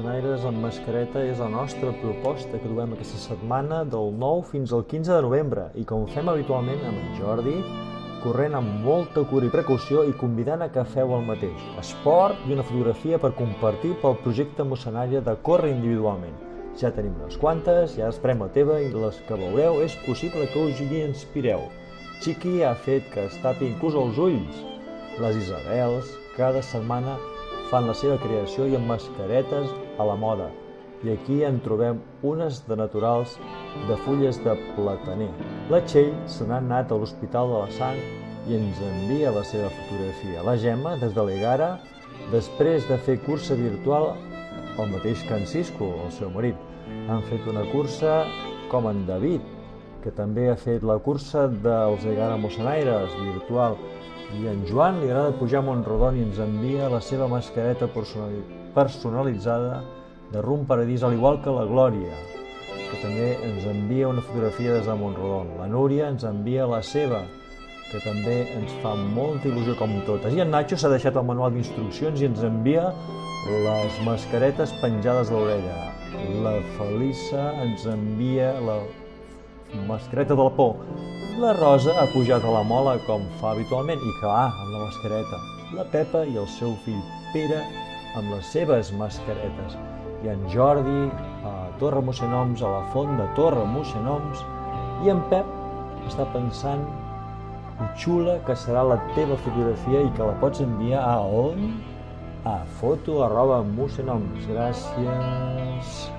Moixonaires amb mascareta és la nostra proposta que duem aquesta setmana del 9 fins al 15 de novembre i com fem habitualment amb en Jordi, corrent amb molta cura i precaució i convidant a que feu el mateix. Esport i una fotografia per compartir pel projecte Moixonaire de córrer individualment. Ja tenim unes quantes, ja esperem la teva i les que veureu és possible que us hi inspireu. Chiqui ha fet que es tapi inclús els ulls. Les Isabels cada setmana fan la seva creació i amb mascaretes a la moda. I aquí en trobem unes de naturals de fulles de plataner. La Txell se n'ha anat a l'Hospital de la Sang i ens envia la seva fotografia. La Gemma, des de l'Egara, després de fer cursa virtual, el mateix que en Cisco, el seu marit, han fet una cursa com en David, que també ha fet la cursa dels Egara Moixonaires virtual. I en Joan li agrada pujar a Montrodon i ens envia la seva mascareta personalitzada de Rum Paradís, al igual que la Glòria, que també ens envia una fotografia des de Montrodon. La Núria ens envia la seva, que també ens fa molta il·lusió com totes. I en Nacho s'ha deixat el manual d'instruccions i ens envia les mascaretes penjades a l'orella. La Felissa ens envia la mascareta de la por. La Rosa ha pujat a la mola com fa habitualment i clar, amb la mascareta. La Pepa i el seu fill Pere amb les seves mascaretes. I en Jordi a Torre Moixenoms, a la font de Torre Moixenoms. I en Pep està pensant ho xula que serà la teva fotografia i que la pots enviar a on? A foto@moixenoms. Gràcies.